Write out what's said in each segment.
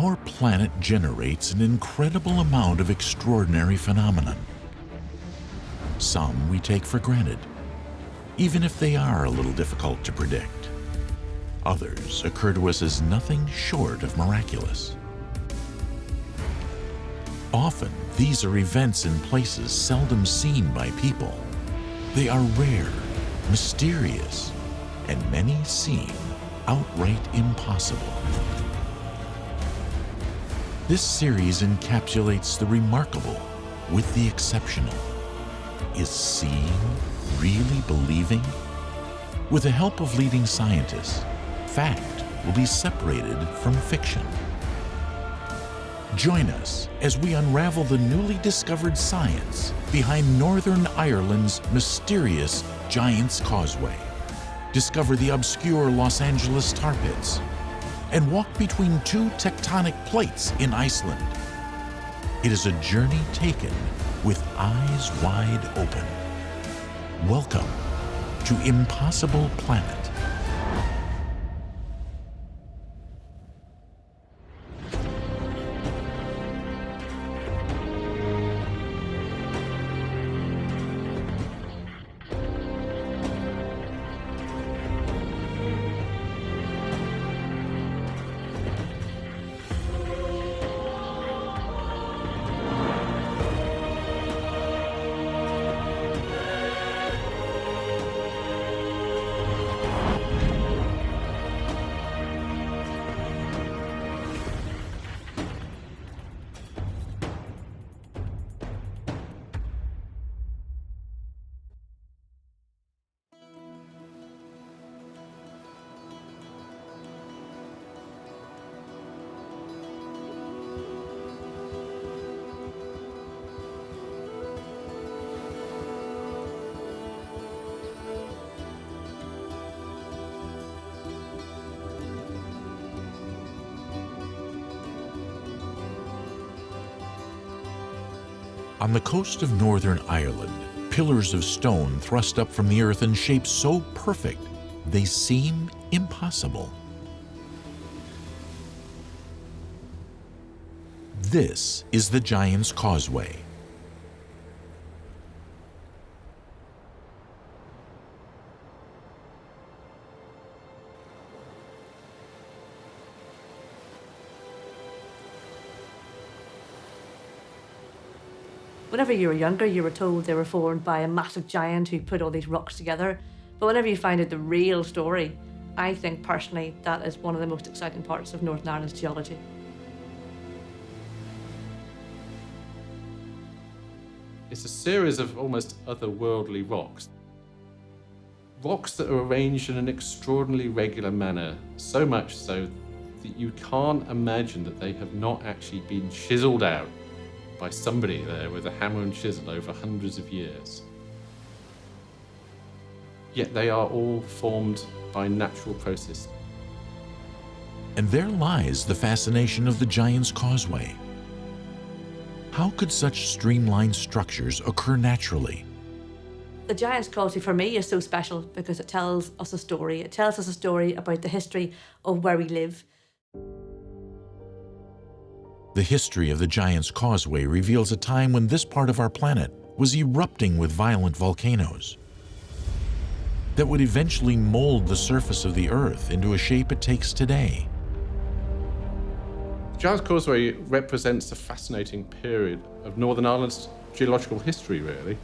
Our planet generates an incredible amount of extraordinary phenomenon. Some we take for granted, even if they are a little difficult to predict. Others occur to us as nothing short of miraculous. Often, these are events in places seldom seen by people. They are rare, mysterious, and many seem outright impossible. This series encapsulates the remarkable with the exceptional. Is seeing really believing? With the help of leading scientists, fact will be separated from fiction. Join us as we unravel the newly discovered science behind Northern Ireland's mysterious Giant's Causeway, discover the obscure Los Angeles tar pits, and walk between two tectonic plates in Iceland. It is a journey taken with eyes wide open. Welcome to Impossible Planet. On the coast of Northern Ireland, pillars of stone thrust up from the earth in shapes so perfect they seem impossible. This is the Giant's Causeway. Whenever you were younger, you were told they were formed by a massive giant who put all these rocks together. But whenever you find out the real story, I think personally that is one of the most exciting parts of Northern Ireland's geology. It's a series of almost otherworldly rocks. Rocks that are arranged in an extraordinarily regular manner, so much so that you can't imagine that they have not actually been chiseled out by somebody there with a hammer and chisel over hundreds of years. Yet they are all formed by natural process. And there lies the fascination of the Giant's Causeway. How could such streamlined structures occur naturally? The Giant's Causeway for me is so special because it tells us a story. It tells us a story about the history of where we live. The history of the Giant's Causeway reveals a time when this part of our planet was erupting with violent volcanoes that would eventually mold the surface of the Earth into a shape it takes today. The Giant's Causeway represents a fascinating period of Northern Ireland's geological history, really.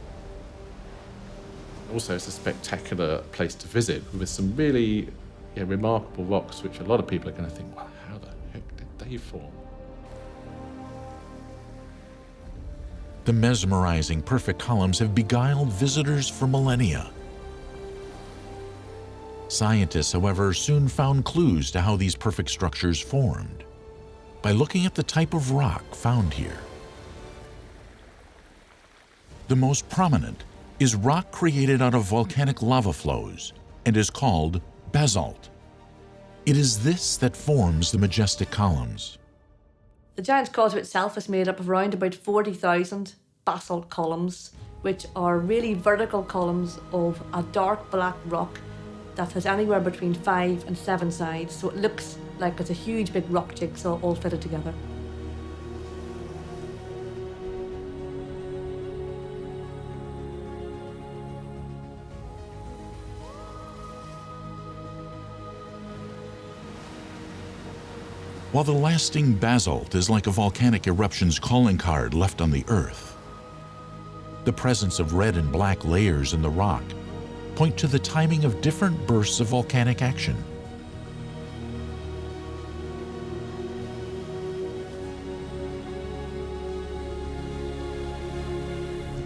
Also, it's a spectacular place to visit with some really remarkable rocks, which a lot of people are going to think, well, how the heck did they form? The mesmerizing perfect columns have beguiled visitors for millennia. Scientists, however, soon found clues to how these perfect structures formed by looking at the type of rock found here. The most prominent is rock created out of volcanic lava flows and is called basalt. It is this that forms the majestic columns. The Giant's Causeway itself is made up of around about 40,000 basalt columns, which are really vertical columns of a dark black rock that has anywhere between 5 and 7 sides, so it looks like it's a huge big rock jigsaw all fitted together. While the lasting basalt is like a volcanic eruption's calling card left on the Earth, the presence of red and black layers in the rock point to the timing of different bursts of volcanic action.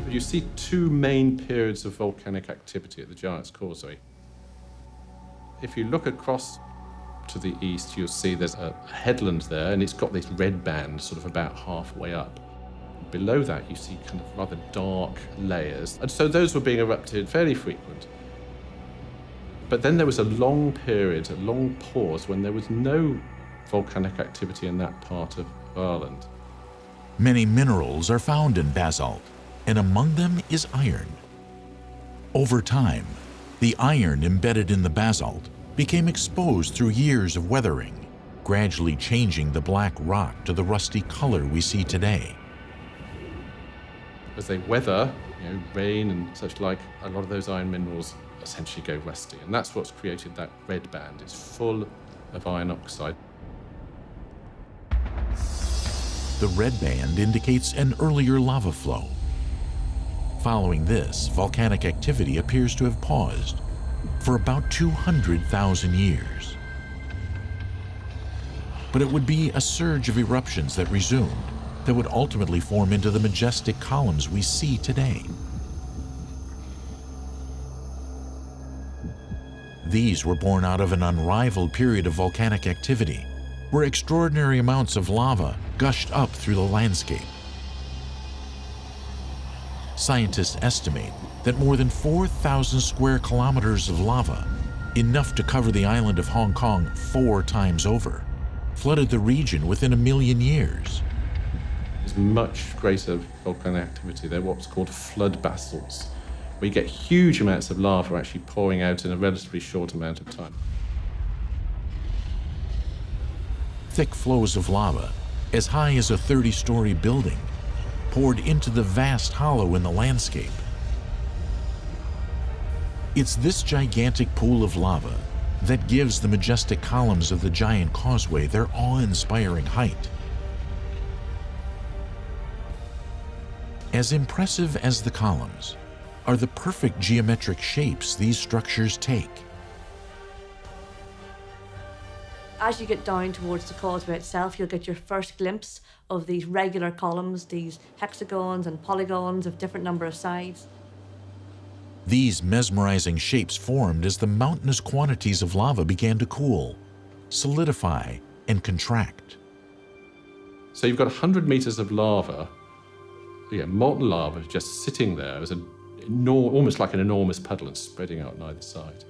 You see two main periods of volcanic activity at the Giant's Causeway. If you look across to the east, you'll see there's a headland there, and it's got this red band sort of about halfway up. Below that, you see kind of rather dark layers. And so those were being erupted fairly frequent. But then there was a long period, a long pause, when there was no volcanic activity in that part of Ireland. Many minerals are found in basalt, and among them is iron. Over time, the iron embedded in the basalt became exposed through years of weathering, gradually changing the black rock to the rusty color we see today. As they weather, rain and such like, a lot of those iron minerals essentially go rusty, and that's what's created that red band. It's full of iron oxide. The red band indicates an earlier lava flow. Following this, volcanic activity appears to have paused for about 200,000 years. But it would be a surge of eruptions that resumed, that would ultimately form into the majestic columns we see today. These were born out of an unrivaled period of volcanic activity, where extraordinary amounts of lava gushed up through the landscape. Scientists estimate that more than 4,000 square kilometers of lava, enough to cover the island of Hong Kong 4 times over, flooded the region within 1 million years. There's much greater volcanic activity. They're what's called flood basalts, where you get huge amounts of lava actually pouring out in a relatively short amount of time. Thick flows of lava, as high as a 30-story building, poured into the vast hollow in the landscape. It's this gigantic pool of lava that gives the majestic columns of the Giant Causeway their awe-inspiring height. As impressive as the columns are the perfect geometric shapes these structures take. As you get down towards the causeway itself, you'll get your first glimpse of these regular columns, these hexagons and polygons of different number of sides. These mesmerizing shapes formed as the mountainous quantities of lava began to cool, solidify, and contract. So you've got 100 meters of lava, molten lava just sitting there as almost like an enormous puddle and spreading out on either side.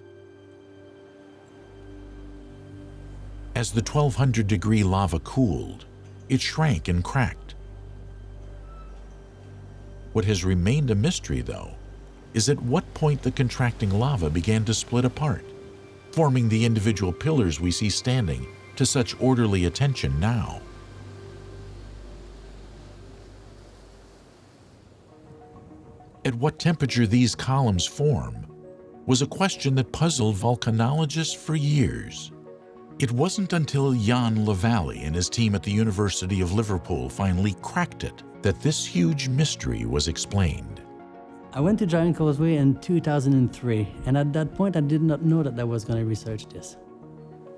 As the 1200-degree lava cooled, it shrank and cracked. What has remained a mystery, though, is at what point the contracting lava began to split apart, forming the individual pillars we see standing to such orderly attention now. At what temperature these columns form was a question that puzzled volcanologists for years. It wasn't until Jan Lavallee and his team at the University of Liverpool finally cracked it that this huge mystery was explained. I went to Giant Causeway in 2003, and at that point I did not know that I was going to research this.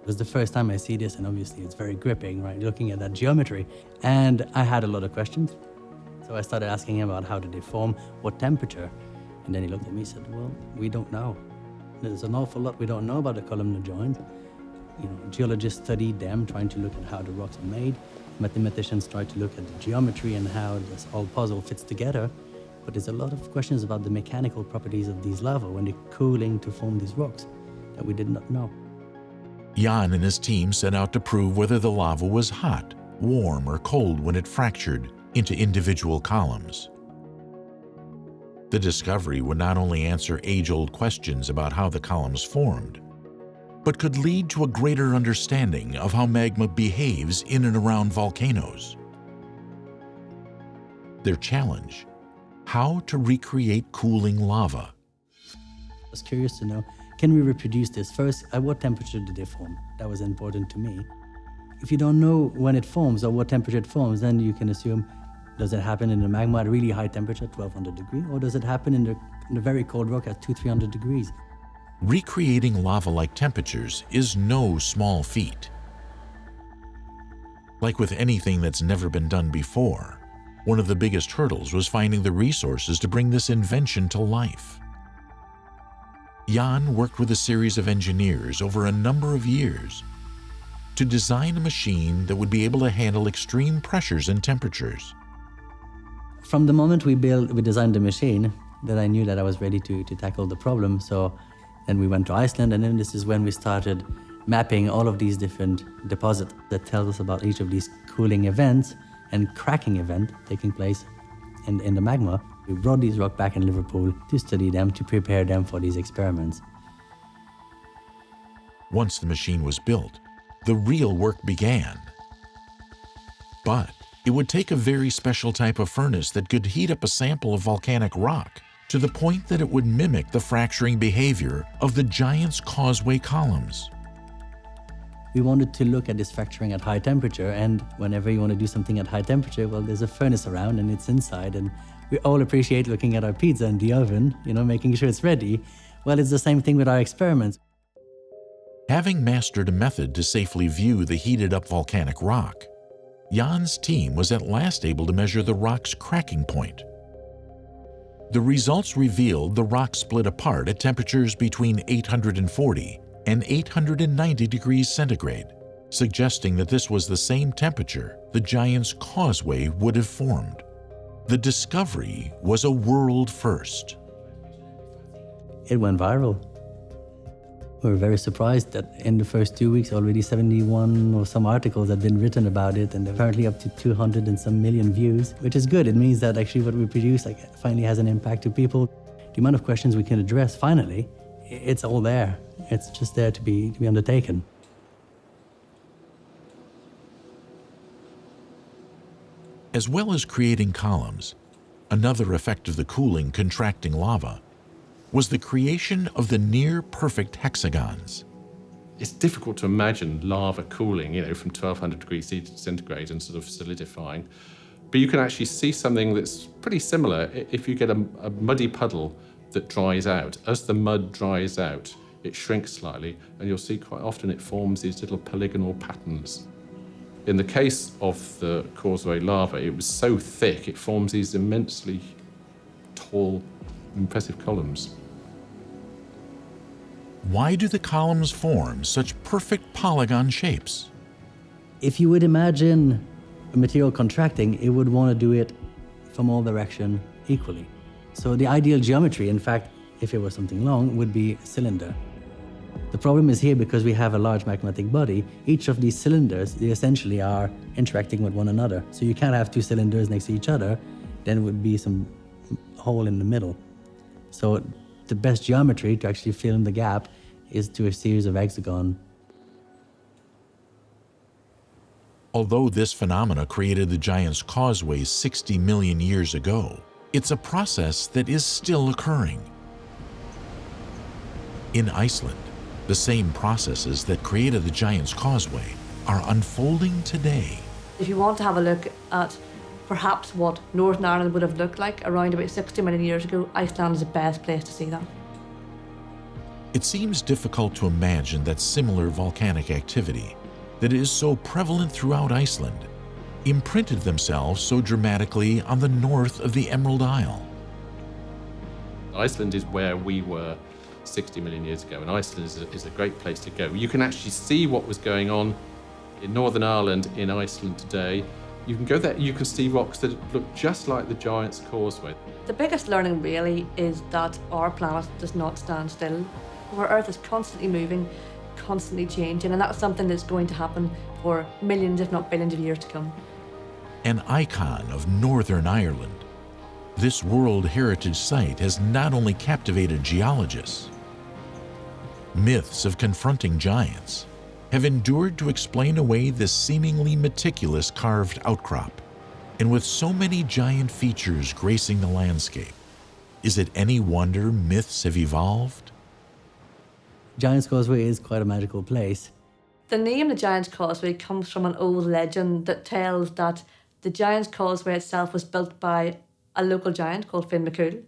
It was the first time I see this, and obviously it's very gripping, right, looking at that geometry. And I had a lot of questions. So I started asking him about how did they form, what temperature, and then he looked at me and said, well, we don't know. There's an awful lot we don't know about the columnar joint. Geologists studied them, trying to look at how the rocks are made. Mathematicians try to look at the geometry and how this whole puzzle fits together. But there's a lot of questions about the mechanical properties of these lava when they're cooling to form these rocks that we did not know. Jan and his team set out to prove whether the lava was hot, warm, or cold when it fractured into individual columns. The discovery would not only answer age-old questions about how the columns formed, but could lead to a greater understanding of how magma behaves in and around volcanoes. Their challenge: how to recreate cooling lava. I was curious to know, can we reproduce this? First, at what temperature did they form? That was important to me. If you don't know when it forms or what temperature it forms, then you can assume, does it happen in the magma at a really high temperature, 1200 degrees, or does it happen in the very cold rock at 200-300 degrees? Recreating lava-like temperatures is no small feat. Like with anything that's never been done before, one of the biggest hurdles was finding the resources to bring this invention to life. Jan worked with a series of engineers over a number of years to design a machine that would be able to handle extreme pressures and temperatures. From the moment we designed the machine, that I knew that I was ready to tackle the problem. So then we went to Iceland, and then this is when we started mapping all of these different deposits that tell us about each of these cooling events and cracking event taking place in the magma. We brought these rock back in Liverpool to study them, to prepare them for these experiments. Once the machine was built, the real work began. But it would take a very special type of furnace that could heat up a sample of volcanic rock to the point that it would mimic the fracturing behavior of the giant's Causeway columns. We wanted to look at this fracturing at high temperature, and whenever you want to do something at high temperature, well, there's a furnace around and it's inside, and we all appreciate looking at our pizza in the oven, making sure it's ready. Well, it's the same thing with our experiments. Having mastered a method to safely view the heated up volcanic rock, Jan's team was at last able to measure the rock's cracking point. The results revealed the rock split apart at temperatures between 840 and 890 degrees centigrade, suggesting that this was the same temperature the giant's Causeway would have formed. The discovery was a world first. It went viral. We were very surprised that in the first 2 weeks already 71 or some articles had been written about it, and apparently up to 200 and some million views, which is good. It means that actually what we produce finally has an impact to people. The amount of questions we can address, finally, it's all there. It's just there to be undertaken. As well as creating columns, another effect of the cooling contracting lava was the creation of the near-perfect hexagons. It's difficult to imagine lava cooling, from 1200 degrees centigrade and sort of solidifying. But you can actually see something that's pretty similar if you get a muddy puddle that dries out. As the mud dries out, it shrinks slightly, and you'll see quite often it forms these little polygonal patterns. In the case of the Causeway lava, it was so thick, it forms these immensely tall, impressive columns. Why do the columns form such perfect polygon shapes? If you would imagine a material contracting, it would want to do it from all directions equally. So the ideal geometry, in fact, if it was something long, would be a cylinder. The problem is here, because we have a large magmatic body, each of these cylinders, they essentially are interacting with one another. So you can't have two cylinders next to each other, then it would be some hole in the middle. So the best geometry to actually fill in the gap is to a series of hexagons. Although this phenomena created the giant's Causeway 60 million years ago, it's a process that is still occurring. In Iceland, the same processes that created the giant's Causeway are unfolding today. If you want to have a look at perhaps what Northern Ireland would have looked like around about 60 million years ago, Iceland is the best place to see that. It seems difficult to imagine that similar volcanic activity that is so prevalent throughout Iceland imprinted themselves so dramatically on the north of the Emerald Isle. Iceland is where we were 60 million years ago, and Iceland is a great place to go. You can actually see what was going on in Northern Ireland, in Iceland today. You can go there, you can see rocks that look just like the giant's Causeway. The biggest learning really is that our planet does not stand still. Our Earth is constantly moving, constantly changing, and that's something that's going to happen for millions, if not billions of years to come. An icon of Northern Ireland, this World Heritage Site has not only captivated geologists, Myths of confronting giants have endured to explain away this seemingly meticulous carved outcrop. And with so many giant features gracing the landscape, is it any wonder myths have evolved? Giant's Causeway is quite a magical place. The name the Giant's Causeway comes from an old legend that tells that the Giant's Causeway itself was built by a local giant called Finn McCool,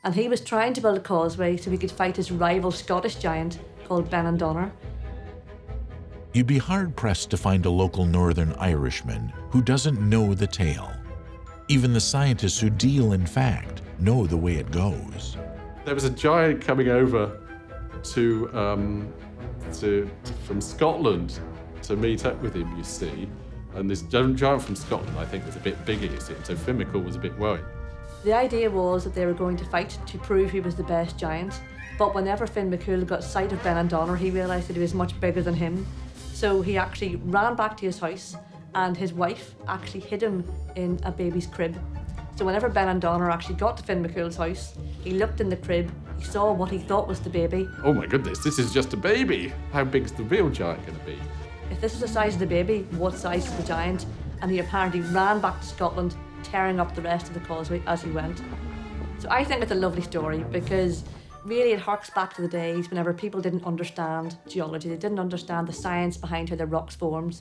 and he was trying to build a causeway so he could fight his rival Scottish giant called Benandonner. You'd be hard-pressed to find a local Northern Irishman who doesn't know the tale. Even the scientists who deal in fact know the way it goes. There was a giant coming over from Scotland to meet up with him, you see. And this giant from Scotland, I think, was a bit bigger, you see. So Finn McCool was a bit worried. The idea was that they were going to fight to prove he was the best giant. But whenever Finn McCool got sight of Benandonner, he realised that he was much bigger than him. So he actually ran back to his house, and his wife actually hid him in a baby's crib. So whenever Benandonner actually got to Finn McCool's house, he looked in the crib, he saw what he thought was the baby. Oh my goodness, this is just a baby. How big's the real giant going to be? If this is the size of the baby, what size is the giant? And he apparently ran back to Scotland, tearing up the rest of the causeway as he went. So I think it's a lovely story because really it harks back to the days whenever people didn't understand geology. They didn't understand the science behind how the rocks formed.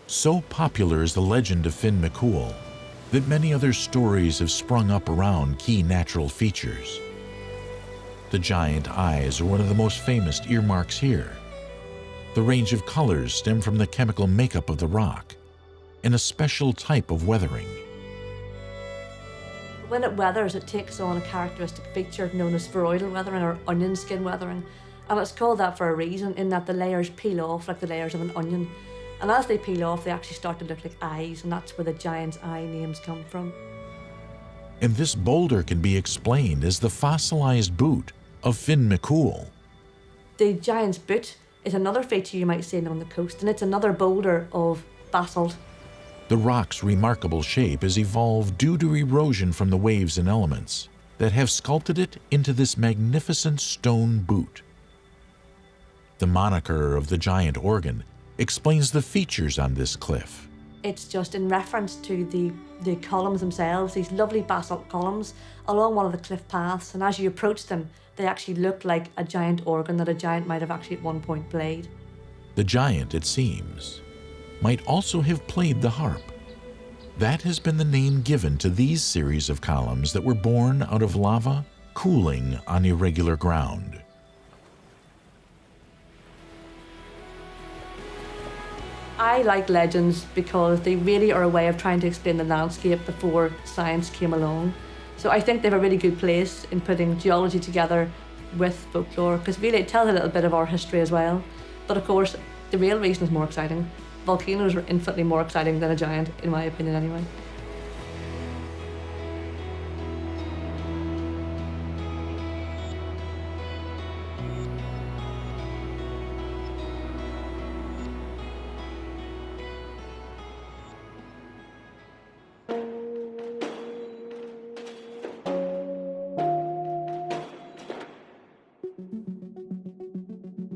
So popular is the legend of Finn McCool that many other stories have sprung up around key natural features. The giant eyes are one of the most famous earmarks here. The range of colors stem from the chemical makeup of the rock and a special type of weathering. When it weathers, it takes on a characteristic feature known as spheroidal weathering or onion skin weathering. And it's called that for a reason, in that the layers peel off like the layers of an onion. And as they peel off, they actually start to look like eyes, and that's where the giant's eye names come from. And this boulder can be explained as the fossilized boot of Finn McCool. The giant's boot is another feature you might see on the coast, and it's another boulder of basalt. The rock's remarkable shape has evolved due to erosion from the waves and elements that have sculpted it into this magnificent stone boot. The moniker of the giant organ explains the features on this cliff. It's just in reference to the columns themselves, these lovely basalt columns along one of the cliff paths, and as you approach them, they actually look like a giant organ that a giant might have actually at one point played. The giant, it seems, might also have played the harp. That has been the name given to these series of columns that were born out of lava cooling on irregular ground. I like legends because they really are a way of trying to explain the landscape before science came along. So I think they have a really good place in putting geology together with folklore, because really it tells a little bit of our history as well. But of course, the real reason is more exciting. Volcanoes are infinitely more exciting than a giant, in my opinion anyway.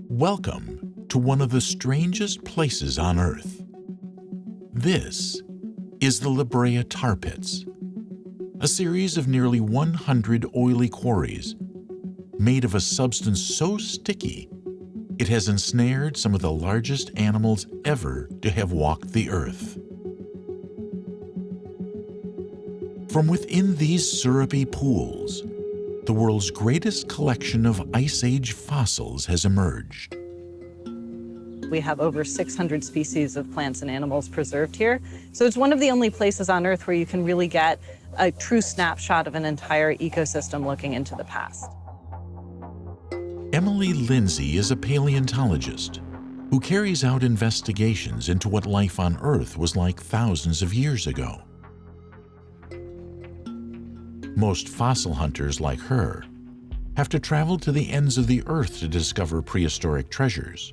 Welcome to one of the strangest places on Earth. This is the Brea Tar Pits, a series of nearly 100 oily quarries made of a substance so sticky it has ensnared some of the largest animals ever to have walked the Earth. From within these syrupy pools, the world's greatest collection of Ice Age fossils has emerged. We have over 600 species of plants and animals preserved here. So it's one of the only places on Earth where you can really get a true snapshot of an entire ecosystem looking into the past. Emily Lindsay is a paleontologist who carries out investigations into what life on Earth was like thousands of years ago. Most fossil hunters like her have to travel to the ends of the Earth to discover prehistoric treasures.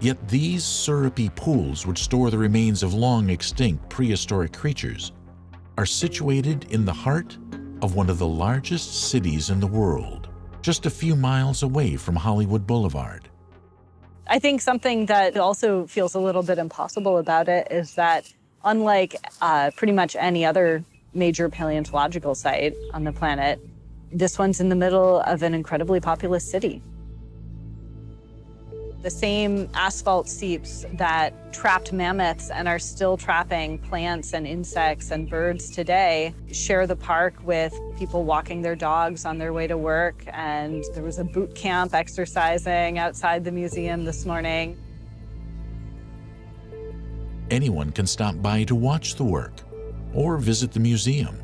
Yet these syrupy pools, which store the remains of long-extinct prehistoric creatures, are situated in the heart of one of the largest cities in the world. just a few miles away from Hollywood Boulevard. I think something that also feels a little bit impossible about it is that unlike pretty much any other major paleontological site on the planet, this one's in the middle of an incredibly populous city. The same asphalt seeps that trapped mammoths and are still trapping plants and insects and birds today share the park with people walking their dogs on their way to work. And there was a boot camp exercising outside the museum this morning. Anyone can stop by to watch the work or visit the museum,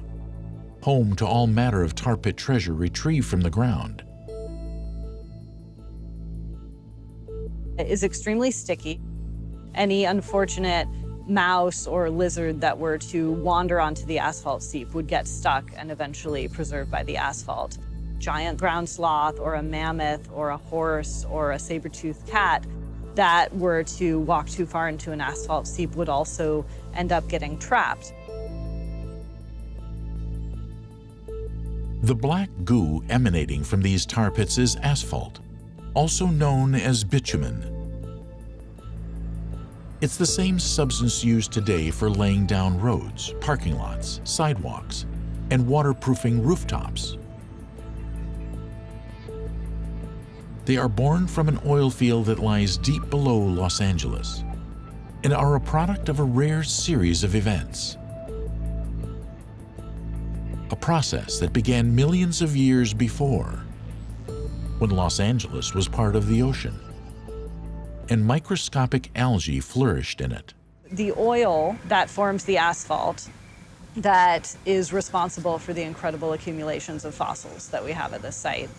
home to all manner of tar pit treasure retrieved from the ground. It is extremely sticky. Any unfortunate mouse or lizard that were to wander onto the asphalt seep would get stuck and eventually preserved by the asphalt. Giant ground sloth or a mammoth or a horse or a saber-toothed cat that were to walk too far into an asphalt seep would also end up getting trapped. The black goo emanating from these tar pits is asphalt, also known as bitumen. It's the same substance used today for laying down roads, parking lots, sidewalks, and waterproofing rooftops. They are born from an oil field that lies deep below Los Angeles and are a product of a rare series of events. A process that began millions of years before, when Los Angeles was part of the ocean, and microscopic algae flourished in it. The oil that forms the asphalt that is responsible for the incredible accumulations of fossils that we have at this site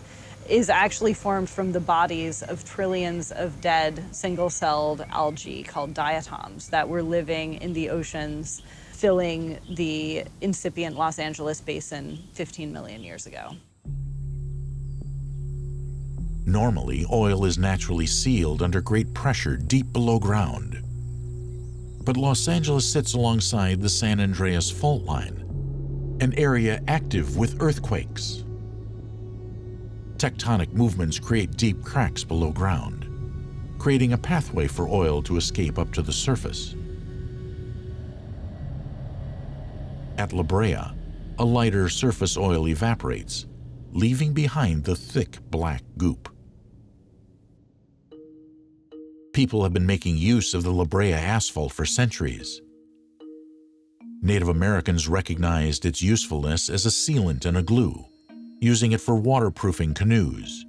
is actually formed from the bodies of trillions of dead single-celled algae called diatoms that were living in the oceans, filling the incipient Los Angeles basin 15 million years ago. Normally, oil is naturally sealed under great pressure deep below ground. But Los Angeles sits alongside the San Andreas fault line, an area active with earthquakes. Tectonic movements create deep cracks below ground, creating a pathway for oil to escape up to the surface. At La Brea, a lighter surface oil evaporates, leaving behind the thick black goop. People have been making use of the La Brea asphalt for centuries. Native Americans recognized its usefulness as a sealant and a glue, using it for waterproofing canoes,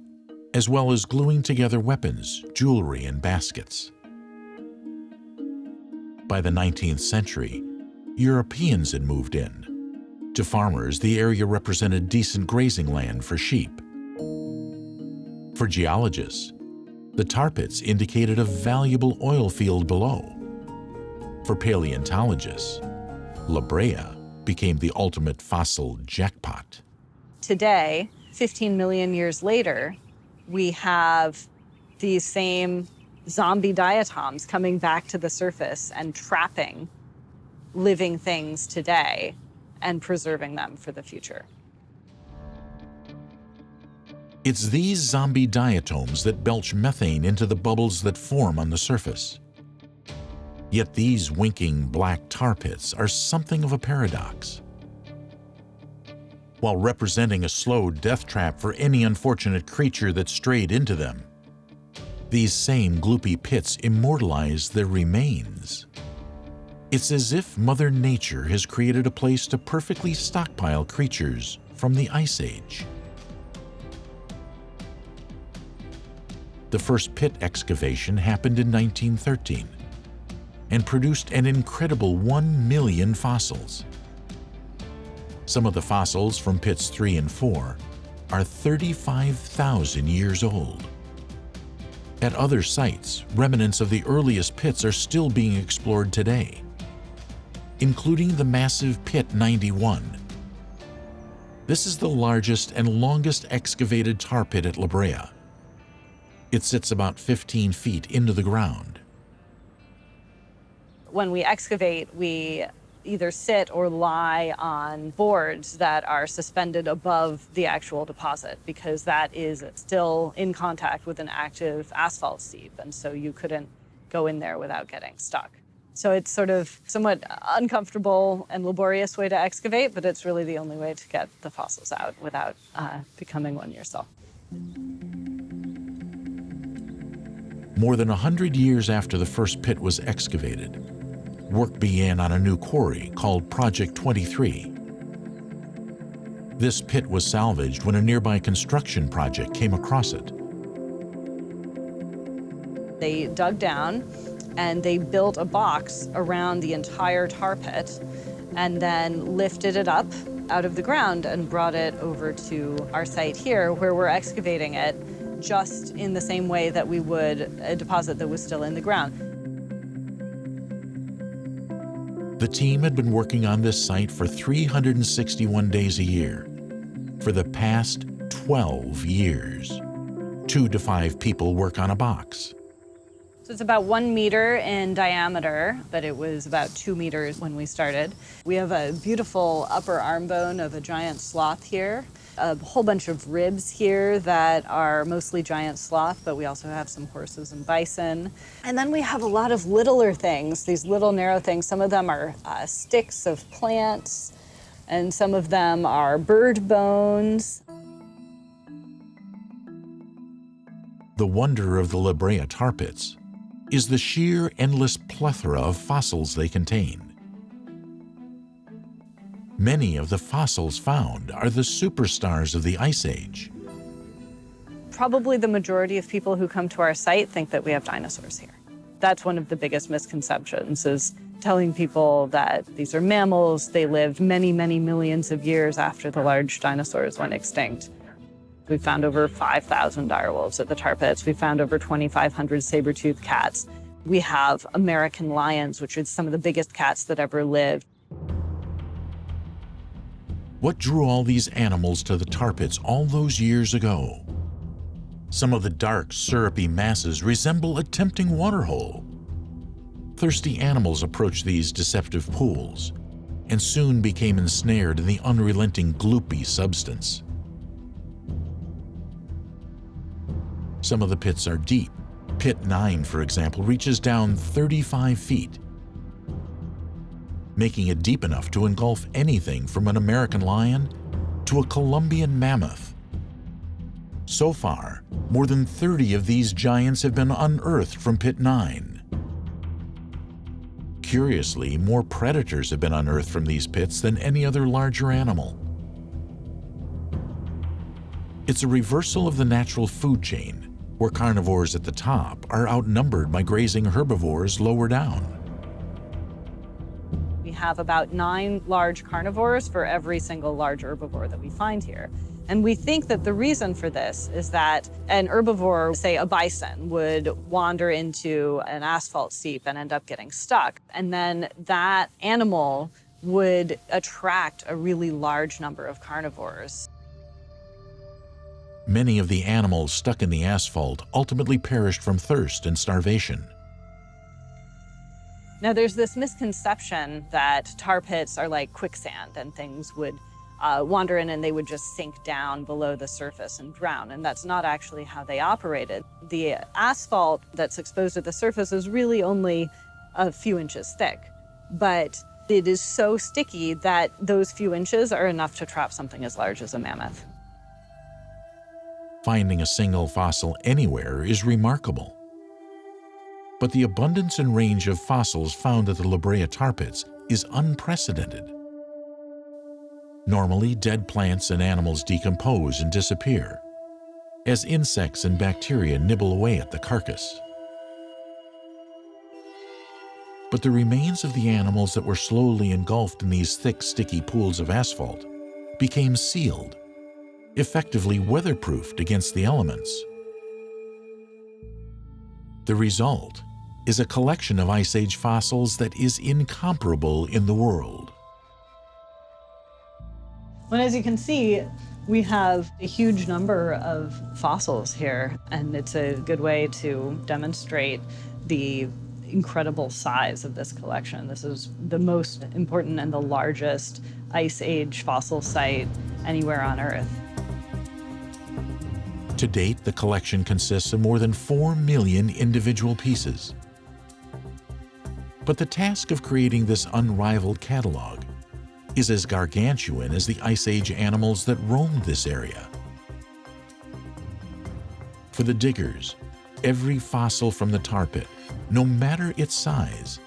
as well as gluing together weapons, jewelry, and baskets. By the 19th century, Europeans had moved in. To farmers, the area represented decent grazing land for sheep. For geologists, the tar pits indicated a valuable oil field below. For paleontologists, La Brea became the ultimate fossil jackpot. Today, 15 million years later, we have these same zombie diatoms coming back to the surface and trapping living things today and preserving them for the future. It's these zombie diatoms that belch methane into the bubbles that form on the surface. Yet these winking black tar pits are something of a paradox. While representing a slow death trap for any unfortunate creature that strayed into them, these same gloopy pits immortalize their remains. It's as if Mother Nature has created a place to perfectly stockpile creatures from the Ice Age. The first pit excavation happened in 1913 and produced an incredible 1 million fossils. Some of the fossils from pits 3 and 4 are 35,000 years old. At other sites, remnants of the earliest pits are still being explored today, including the massive Pit 91. This is the largest and longest excavated tar pit at La Brea. It sits about 15 feet into the ground. When we excavate, we either sit or lie on boards that are suspended above the actual deposit, because that is still in contact with an active asphalt seep, and so you couldn't go in there without getting stuck. So it's sort of somewhat uncomfortable and laborious way to excavate, but it's really the only way to get the fossils out without becoming one yourself. More than 100 years after the first pit was excavated, work began on a new quarry called Project 23. This pit was salvaged when a nearby construction project came across it. They dug down and they built a box around the entire tar pit and then lifted it up out of the ground and brought it over to our site here, where we're excavating it just in the same way that we would a deposit that was still in the ground. The team had been working on this site for 361 days a year for the past 12 years. 2 to 5 people work on a box. So it's about 1 meter in diameter, but it was about 2 meters when we started. We have a beautiful upper arm bone of a giant sloth here, a whole bunch of ribs here that are mostly giant sloth, but we also have some horses and bison. And then we have a lot of littler things, these little narrow things. Some of them are sticks of plants, and some of them are bird bones. The wonder of the Brea Tar Pits is the sheer endless plethora of fossils they contain. Many of the fossils found are the superstars of the Ice Age. Probably the majority of people who come to our site think that we have dinosaurs here. That's one of the biggest misconceptions, is telling people that these are mammals, they lived many, many millions of years after the large dinosaurs went extinct. We found over 5,000 direwolves at the tar pits. We found over 2,500 saber-toothed cats. We have American lions, which are some of the biggest cats that ever lived. What drew all these animals to the tar pits all those years ago? Some of the dark, syrupy masses resemble a tempting waterhole. Thirsty animals approached these deceptive pools and soon became ensnared in the unrelenting gloopy substance. Some of the pits are deep. Pit 9, for example, reaches down 35 feet, making it deep enough to engulf anything from an American lion to a Colombian mammoth. So far, more than 30 of these giants have been unearthed from Pit 9. Curiously, more predators have been unearthed from these pits than any other larger animal. It's a reversal of the natural food chain, where carnivores at the top are outnumbered by grazing herbivores lower down. We have about 9 large carnivores for every single large herbivore that we find here. And we think that the reason for this is that an herbivore, say a bison, would wander into an asphalt seep and end up getting stuck. And then that animal would attract a really large number of carnivores. Many of the animals stuck in the asphalt ultimately perished from thirst and starvation. Now, there's this misconception that tar pits are like quicksand and things would wander in and they would just sink down below the surface and drown, and that's not actually how they operated. The asphalt that's exposed at the surface is really only a few inches thick, but it is so sticky that those few inches are enough to trap something as large as a mammoth. Finding a single fossil anywhere is remarkable. But the abundance and range of fossils found at the Brea Tar Pits is unprecedented. Normally, dead plants and animals decompose and disappear, as insects and bacteria nibble away at the carcass. But the remains of the animals that were slowly engulfed in these thick, sticky pools of asphalt became sealed, effectively weatherproofed against the elements. The result is a collection of Ice Age fossils that is incomparable in the world. Well, as you can see, we have a huge number of fossils here, and it's a good way to demonstrate the incredible size of this collection. This is the most important and the largest Ice Age fossil site anywhere on Earth. To date, the collection consists of more than 4 million individual pieces. But the task of creating this unrivaled catalog is as gargantuan as the Ice Age animals that roamed this area. For the diggers, every fossil from the tar pit, no matter its size,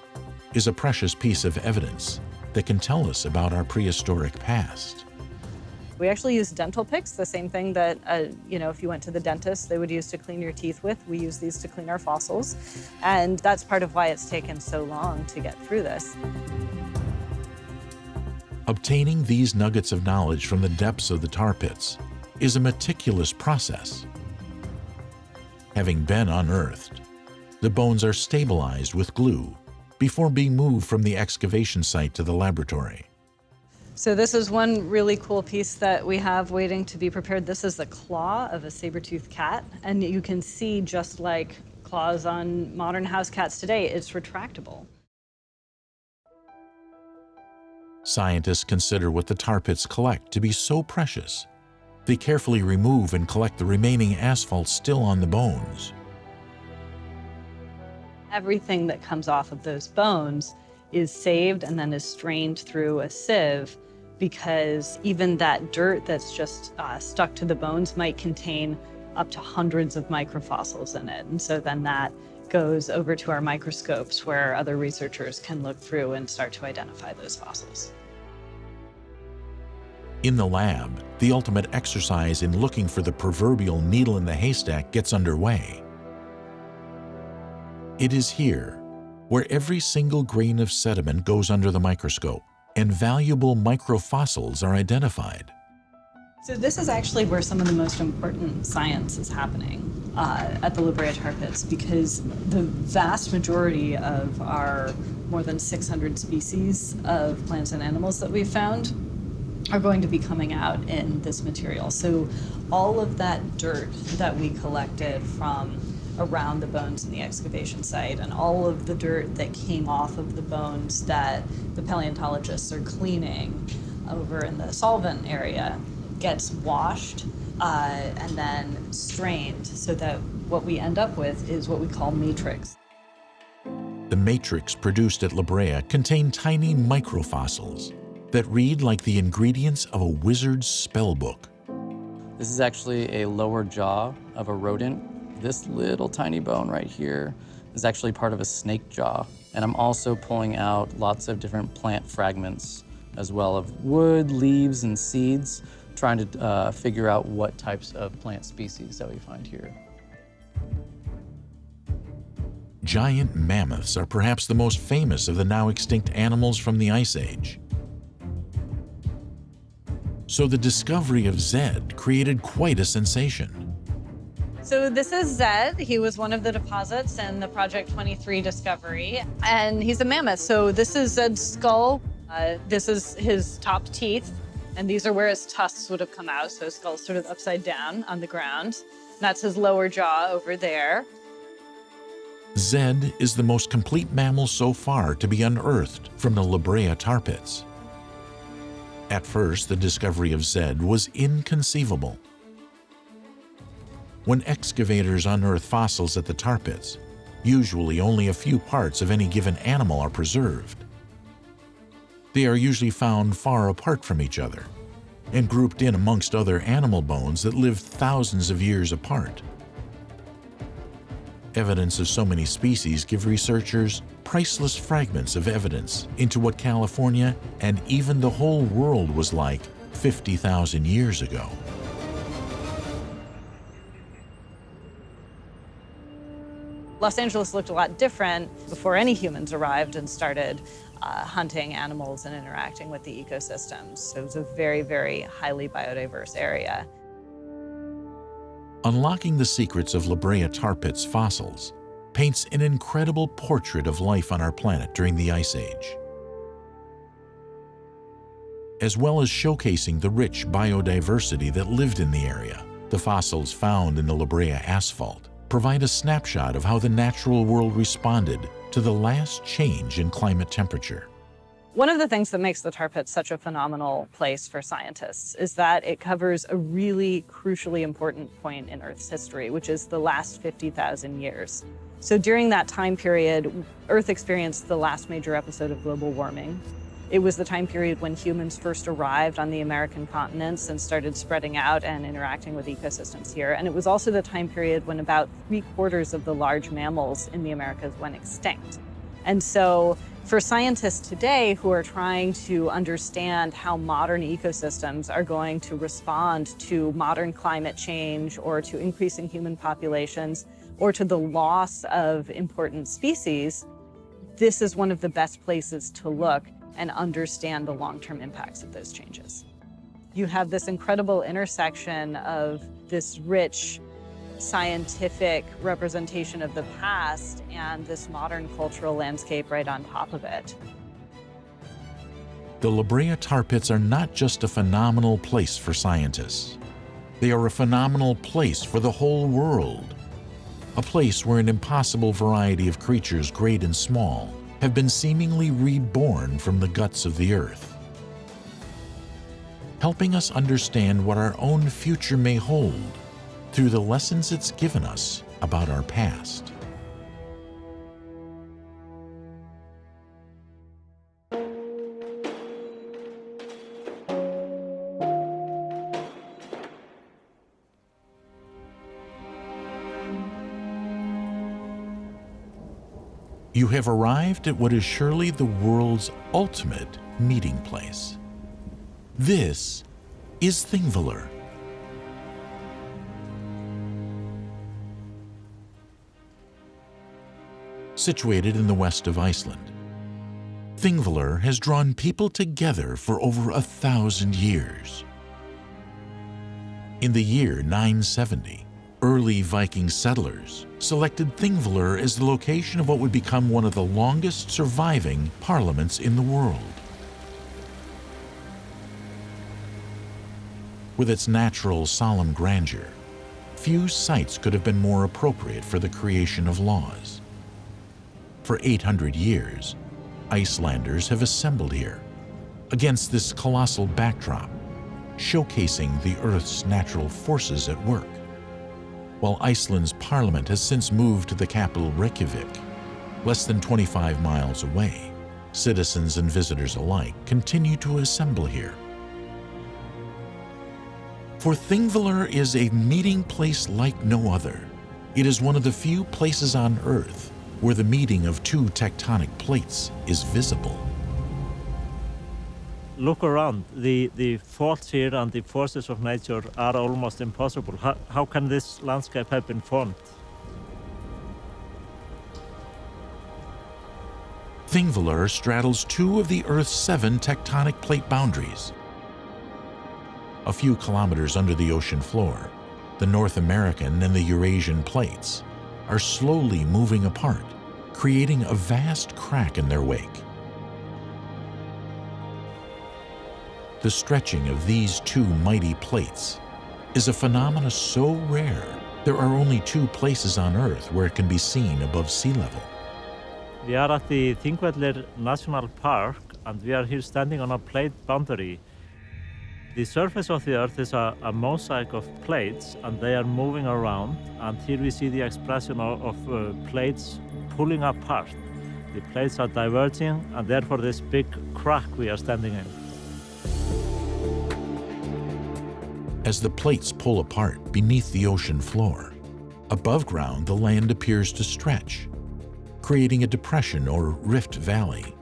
is a precious piece of evidence that can tell us about our prehistoric past. We actually use dental picks, the same thing that, if you went to the dentist, they would use to clean your teeth with. We use these to clean our fossils. And that's part of why it's taken so long to get through this. Obtaining these nuggets of knowledge from the depths of the tar pits is a meticulous process. Having been unearthed, the bones are stabilized with glue before being moved from the excavation site to the laboratory. So this is one really cool piece that we have waiting to be prepared. This is the claw of a saber-toothed cat, and you can see, just like claws on modern house cats today, it's retractable. Scientists consider what the tar pits collect to be so precious, they carefully remove and collect the remaining asphalt still on the bones. Everything that comes off of those bones is saved and then is strained through a sieve, because even that dirt that's just stuck to the bones might contain up to hundreds of microfossils in it. And so then that goes over to our microscopes, where other researchers can look through and start to identify those fossils. In the lab, the ultimate exercise in looking for the proverbial needle in the haystack gets underway. It is here where every single grain of sediment goes under the microscope and valuable microfossils are identified. So this is actually where some of the most important science is happening at the Brea Tar Pits, because the vast majority of our more than 600 species of plants and animals that we've found are going to be coming out in this material. So all of that dirt that we collected from around the bones in the excavation site, and all of the dirt that came off of the bones that the paleontologists are cleaning over in the solvent area, gets washed and then strained, so that what we end up with is what we call matrix. The matrix produced at La Brea contain tiny microfossils that read like the ingredients of a wizard's spell book. This is actually a lower jaw of a rodent. This little tiny bone right here is actually part of a snake jaw. And I'm also pulling out lots of different plant fragments, as well of wood, leaves, and seeds, trying to figure out what types of plant species that we find here. Giant mammoths are perhaps the most famous of the now extinct animals from the Ice Age. So the discovery of Zed created quite a sensation. So this is Zed. He was one of the deposits in the Project 23 discovery, and he's a mammoth. So this is Zed's skull. This is his top teeth, and these are where his tusks would have come out. So his skull's sort of upside down on the ground. That's his lower jaw over there. Zed is the most complete mammal so far to be unearthed from the La Brea Tar Pits. At first, the discovery of Zed was inconceivable. When excavators unearth fossils at the tar pits, usually only a few parts of any given animal are preserved. They are usually found far apart from each other and grouped in amongst other animal bones that lived thousands of years apart. Evidence of so many species give researchers priceless fragments of evidence into what California and even the whole world was like 50,000 years ago. Los Angeles looked a lot different before any humans arrived and started hunting animals and interacting with the ecosystems. So it was a very, very highly biodiverse area. Unlocking the secrets of La Brea Tar Pits fossils paints an incredible portrait of life on our planet during the Ice Age, as well as showcasing the rich biodiversity that lived in the area. The fossils found in the La Brea asphalt provide a snapshot of how the natural world responded to the last change in climate temperature. One of the things that makes the tar pit such a phenomenal place for scientists is that it covers a really crucially important point in Earth's history, which is the last 50,000 years. So during that time period, Earth experienced the last major episode of global warming. It was the time period when humans first arrived on the American continents and started spreading out and interacting with ecosystems here. And it was also the time period when about 3/4 of the large mammals in the Americas went extinct. And so for scientists today who are trying to understand how modern ecosystems are going to respond to modern climate change or to increasing human populations or to the loss of important species, this is one of the best places to look and understand the long-term impacts of those changes. You have this incredible intersection of this rich scientific representation of the past and this modern cultural landscape right on top of it. The La Brea Tar Pits are not just a phenomenal place for scientists. They are a phenomenal place for the whole world. A place where an impossible variety of creatures, great and small, have been seemingly reborn from the guts of the earth, helping us understand what our own future may hold through the lessons it's given us about our past. You have arrived at what is surely the world's ultimate meeting place. This is Thingvellir. Situated in the west of Iceland, Thingvellir has drawn people together for over 1,000 years. In the year 970, early Viking settlers selected Thingvellir as the location of what would become one of the longest surviving parliaments in the world. With its natural solemn grandeur, few sites could have been more appropriate for the creation of laws. For 800 years, Icelanders have assembled here against this colossal backdrop, showcasing the Earth's natural forces at work. While Iceland's parliament has since moved to the capital Reykjavik, less than 25 miles away, citizens and visitors alike continue to assemble here. For Thingvellir is a meeting place like no other. It is one of the few places on Earth where the meeting of two tectonic plates is visible. Look around. The faults here and the forces of nature are almost impossible. How can this landscape have been formed? Thingvellir straddles two of the Earth's 7 tectonic plate boundaries. A few kilometers under the ocean floor, the North American and the Eurasian plates are slowly moving apart, creating a vast crack in their wake. The stretching of these two mighty plates is a phenomenon so rare, there are only 2 places on Earth where it can be seen above sea level. We are at the Thingvellir National Park, and we are here standing on a plate boundary. The surface of the Earth is a mosaic of plates, and they are moving around. And here we see the expression of plates pulling apart. The plates are diverging, and therefore this big crack we are standing in. As the plates pull apart beneath the ocean floor, above ground the land appears to stretch, creating a depression or rift valley.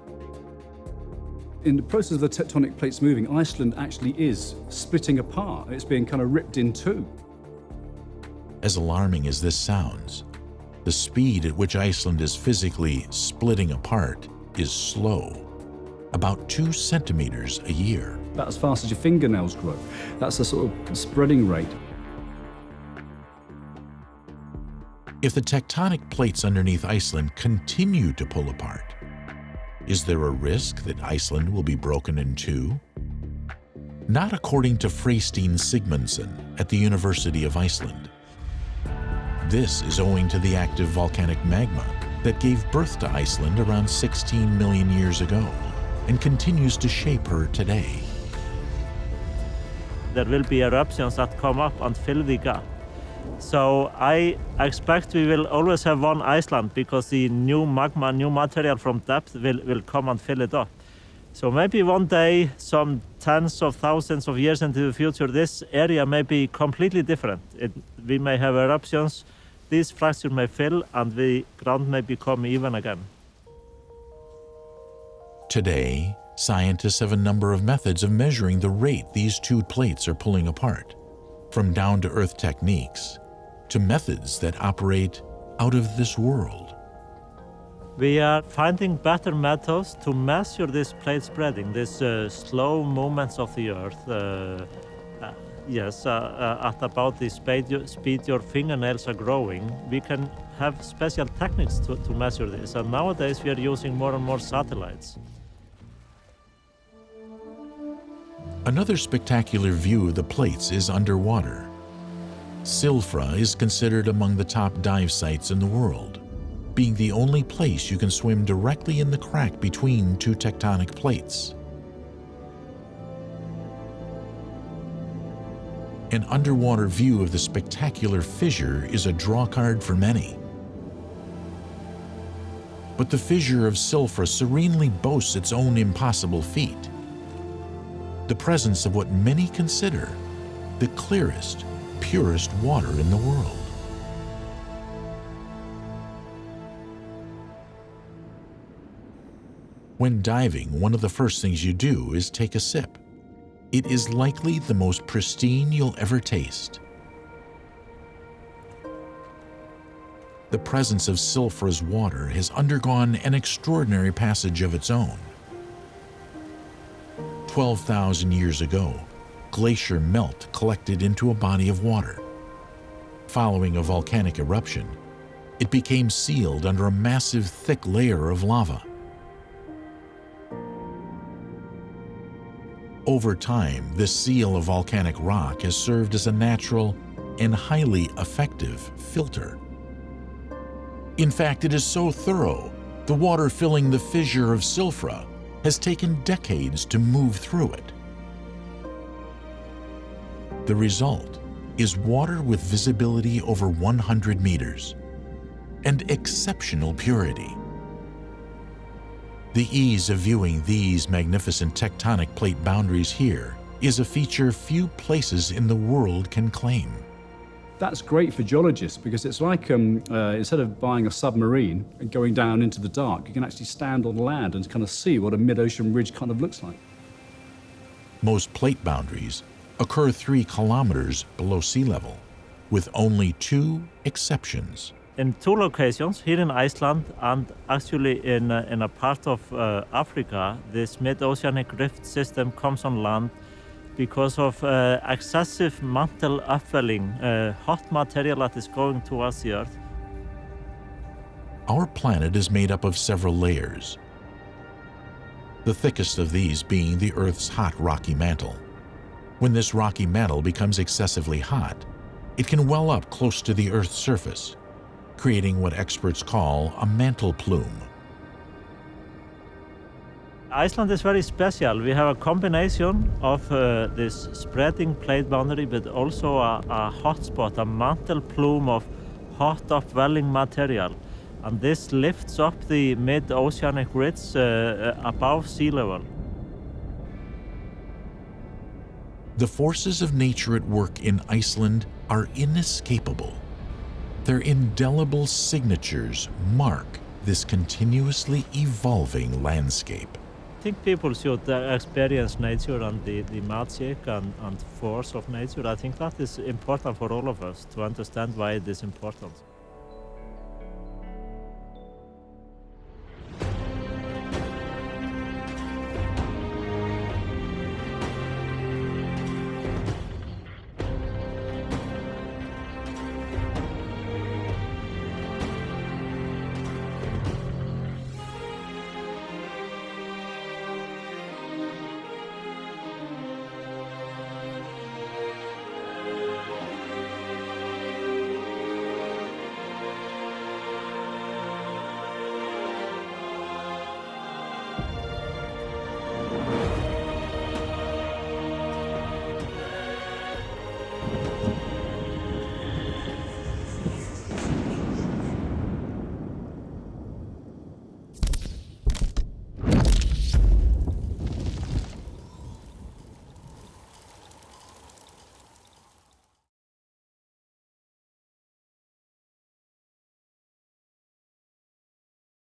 In the process of the tectonic plates moving, Iceland actually is splitting apart. It's being kind of ripped in two. As alarming as this sounds, the speed at which Iceland is physically splitting apart is slow, about 2 centimeters a year. About as fast as your fingernails grow. That's the sort of spreading rate. If the tectonic plates underneath Iceland continue to pull apart, is there a risk that Iceland will be broken in two? Not according to Freystein Sigmundsson at the University of Iceland. This is owing to the active volcanic magma that gave birth to Iceland around 16 million years ago and continues to shape her today. There will be eruptions that come up and fill the gap. So I expect we will always have one Iceland because the new magma, new material from depth will come and fill it up. So maybe one day, some tens of thousands of years into the future, this area may be completely different. We may have eruptions, these fractures may fill, and the ground may become even again. Today, scientists have a number of methods of measuring the rate these two plates are pulling apart, from down-to-earth techniques to methods that operate out of this world. We are finding better methods to measure this plate spreading, these slow movements of the Earth. At about the speed your fingernails are growing, we can have special techniques to measure this. And nowadays we are using more and more satellites. Another spectacular view of the plates is underwater. Silfra is considered among the top dive sites in the world, being the only place you can swim directly in the crack between two tectonic plates. An underwater view of the spectacular fissure is a drawcard for many. But the fissure of Silfra serenely boasts its own impossible feat: the presence of what many consider the clearest, purest water in the world. When diving, one of the first things you do is take a sip. It is likely the most pristine you'll ever taste. The presence of Silfra's water has undergone an extraordinary passage of its own. 12,000 years ago, glacier melt collected into a body of water. Following a volcanic eruption, it became sealed under a massive thick layer of lava. Over time, this seal of volcanic rock has served as a natural and highly effective filter. In fact, it is so thorough, the water filling the fissure of Silfra has taken decades to move through it. The result is water with visibility over 100 meters and exceptional purity. The ease of viewing these magnificent tectonic plate boundaries here is a feature few places in the world can claim. That's great for geologists because it's like instead of buying a submarine and going down into the dark, you can actually stand on land and kind of see what a mid-ocean ridge kind of looks like. Most plate boundaries occur 3 kilometers below sea level, with only 2 exceptions. In 2 locations, here in Iceland and actually in a part of Africa, this mid-oceanic rift system comes on land because of excessive mantle upwelling, hot material that is going towards the Earth. Our planet is made up of several layers, the thickest of these being the Earth's hot rocky mantle. When this rocky mantle becomes excessively hot, it can well up close to the Earth's surface, creating what experts call a mantle plume. Iceland is very special. We have a combination of this spreading plate boundary, but also a hot spot, a mantle plume of hot upwelling material. And this lifts up the mid-oceanic ridge above sea level. The forces of nature at work in Iceland are inescapable. Their indelible signatures mark this continuously evolving landscape. I think people should experience nature and the magic and force of nature. I think that is important for all of us to understand why it is important.